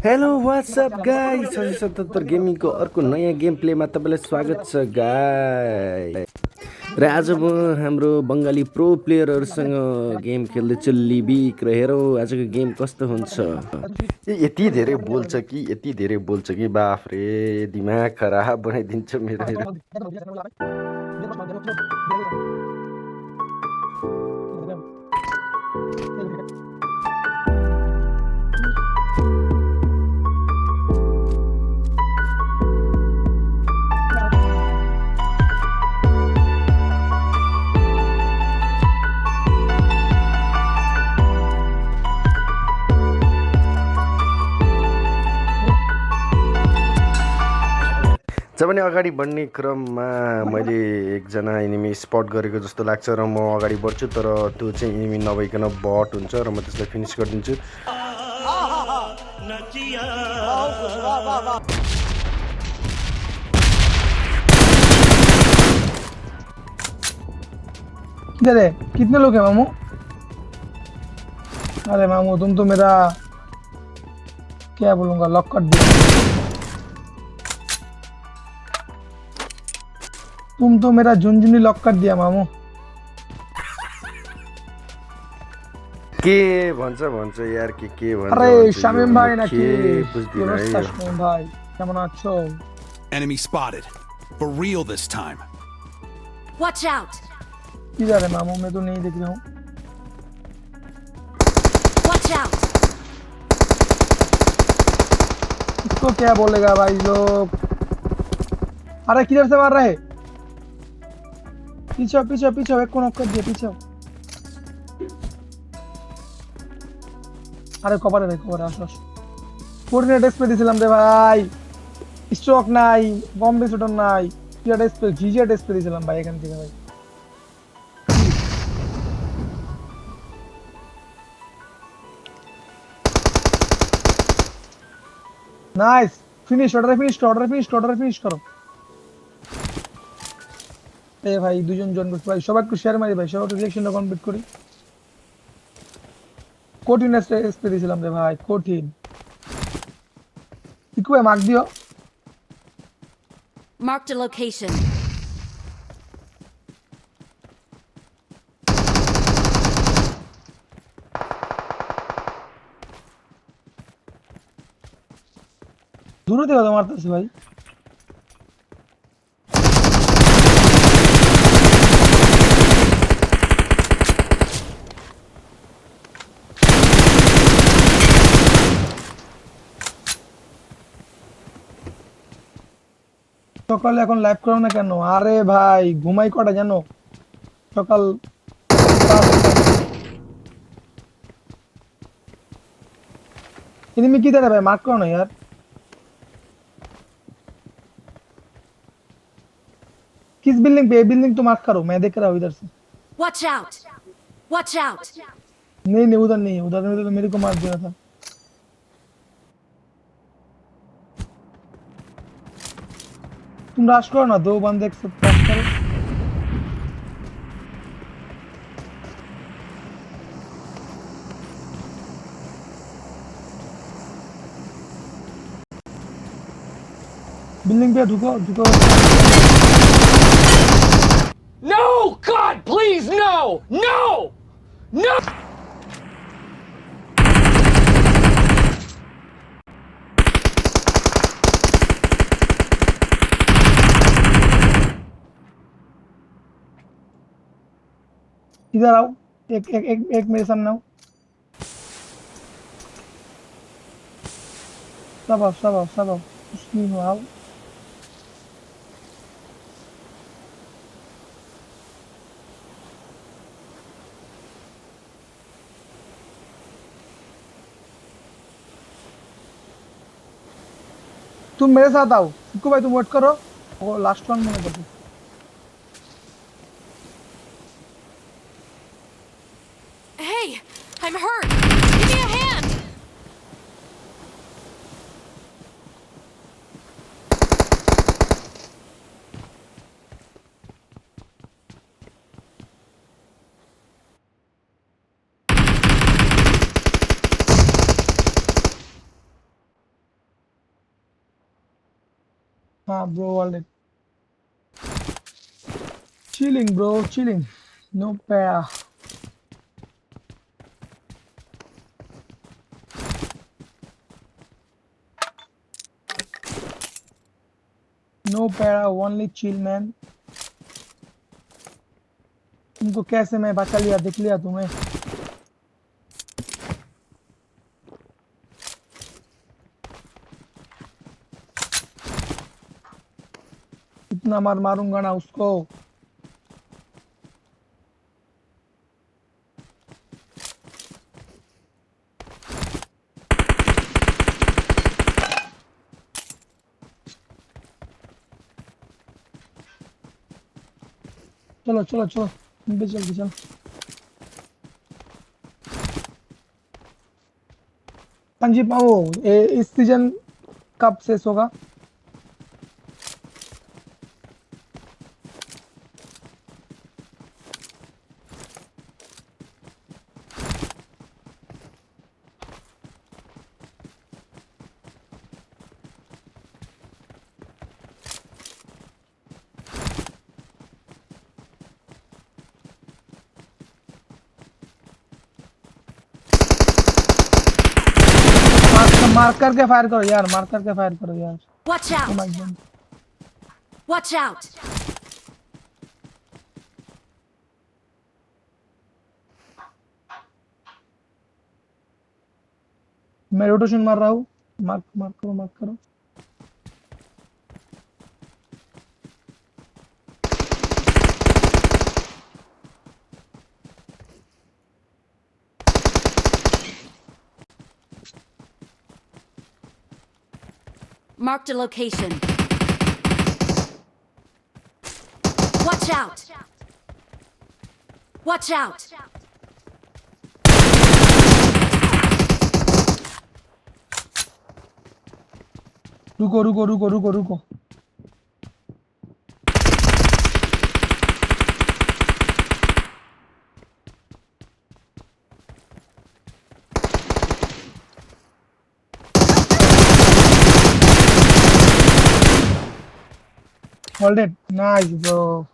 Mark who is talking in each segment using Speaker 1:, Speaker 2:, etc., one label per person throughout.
Speaker 1: Hello what's up guys 677 गेमिङको अर्को नयाँ game प्लेमा तपाईँलाई स्वागत छ गाइस। र आज म हाम्रो बङ्गाली प्रो प्लेयरहरूसँग गेम खेल्दैछु लिबिक। र हेरौँ आजको गेम कस्तो हुन्छ। यति धेरै बोल्छ कि बाफरे दिमाग खराब बनाइदिन्छ मेरो। जब पनि अगाडि बढ्ने क्रममा मैले एकजना एनिमी स्पट गरेको जस्तो लाग्छ र म अगाडि बढ्छु, तर त्यो चाहिँ एनिमी नभइकन बट हुन्छ र म त्यसलाई फिनिस गरिदिन्छु।
Speaker 2: किधर है? कितने लोग हैं मामू? अरे मामू तुम तो मेरा क्या बोलूंगा लॉक कर दिया। तुम तो मेरा झुनझुनी लॉक कर दिया मामू।
Speaker 1: के भन्छ यार के भन्छ।
Speaker 2: अरे शामिम भाई ना
Speaker 1: के बुझ्दिन है।
Speaker 2: शामिम भाई केमन आछो?
Speaker 3: Enemy spotted. For real this time.
Speaker 4: Watch out.
Speaker 2: किधर है मामू? मैं तो नहीं देख रहा हूँ।
Speaker 4: Watch out.
Speaker 2: इसको क्या बोलेगा भाई लोग? अरे किधर से मार रहे? पीछे एक को नॉक कर दिया पीछे। আরে কভারে রে কভারে আসো। কোঅর্ডিনেট স্প্রে দিছিলাম রে ভাই, স্ট্রোক নাই, বম্বে শুটার নাই, টিআর স্প্রে জিজিআর স্প্রে দিছিলাম ভাই এখান থেকে ভাই। নাইস ফিনিশ, অর্ডার ফিনিশ করো। এ ভাই দুজন জন করতে ভাই, সবাই একটু শেয়ার মারি ভাই, সবাই একটু রিঅ্যাকশনটা কমপ্লিট করি। কঠিন স্প্রে দিছিলাম রে ভাই, কঠিন। ইকু ভাই মার্ক দিও।
Speaker 4: Marked a location.
Speaker 2: দূরে থেকে তো মারতেছে ভাই। সকালে এখন লাইভ করো না কেন? আরে ভাই ঘুমাই কটা জানো? সকাল एनिमी किधर है भाई? मार्क करो ना यार। किस बिल्डिंग पे? बिल्डिंग तो मार्क करो, मैं देख रहा हूँ इधर से।
Speaker 4: Watch out. Watch out.
Speaker 2: नहीं उधर नहीं, उधर तो मेरे को मार दिया था। तुम रश करो ना, दो बंदे एक साथ रश करो। बिल्डिंग पे ढुको।
Speaker 5: No! God, please, no! No! No!
Speaker 2: इधर आओ, एक मेरे सामने आओ। सब आओ, कुछ नहीं हो, आओ। तुम मेरे साथ आओ, सिक्कू भाई तुम वेट करो, वो लास्ट वन मैंने कर।
Speaker 4: Hey, I'm hurt. Give me a hand.
Speaker 2: हाँ bro, wallet. Chilling bro, chilling. No para. No para, only chill man. तुमको कैसे मैं बचा लिया, देख लिया तुम्हें. इतना मार मारूंगा ना उसको. चलो चलो चलो, जल्दी जल्दी चलो. पंजी पाओ, इस सीजन कब शेष होगा? मार करके फायर करो यार, मार करके फायर करो यार.
Speaker 4: Watch
Speaker 2: Oh my
Speaker 4: out!
Speaker 2: God.
Speaker 4: Watch out!
Speaker 2: मैं रोटेशन मार रहा हूँ. मार मार करो, मार करो.
Speaker 4: Marked a location. Watch out! Watch out!
Speaker 2: रुको रुको रुको रुको रुको. Hold it. Nice bro.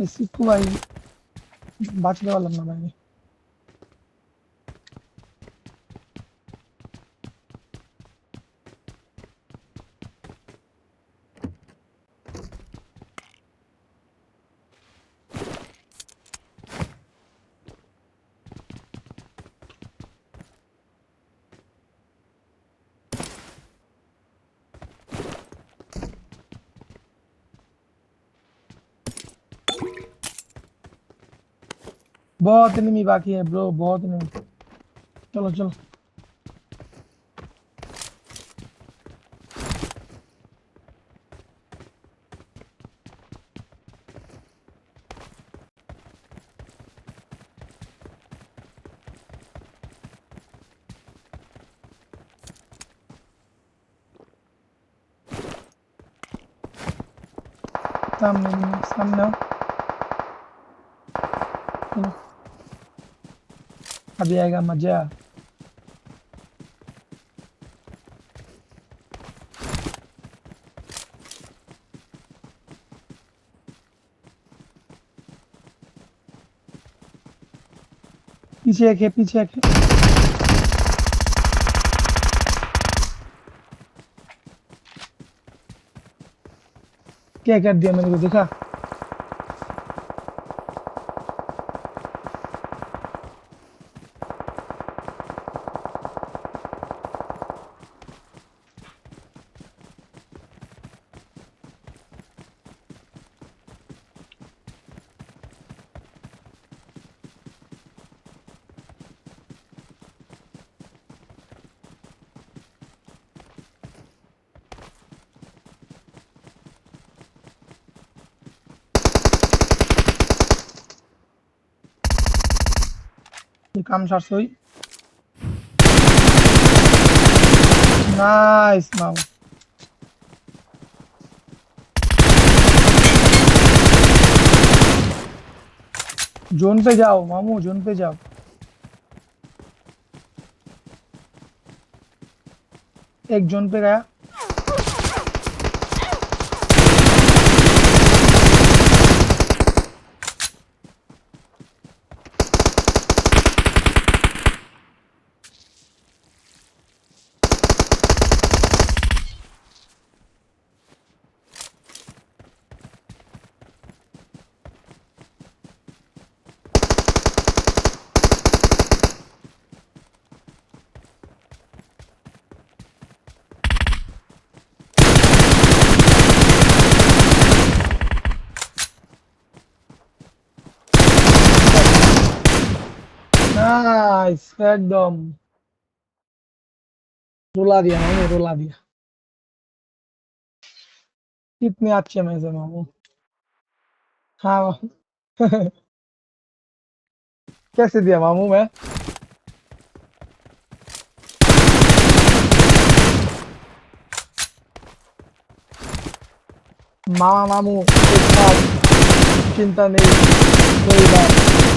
Speaker 2: इसको भाई बचने वाला ना भाई. बहुत एनिमी बाकी है ब्रो, बहुत एनिमी. चलो चलो. सामने सामने आओ. चलो. अभी आएगा मजा. पीछे एक है, पीछे एक है. क्या कर दिया मेरे को, देखा? ये काम 400 ही. नाइस मामू। जोन पे जाओ मामू, जोन पे जाओ। एक जोन पे गया। नाइस एकदम रुला दिया मामू, रुला दिया। कितने अच्छे मैच है मामू। हाँ मामू। कैसे दिया मामू मैं। मामा मामू एक बात, चिंता नहीं, कोई बात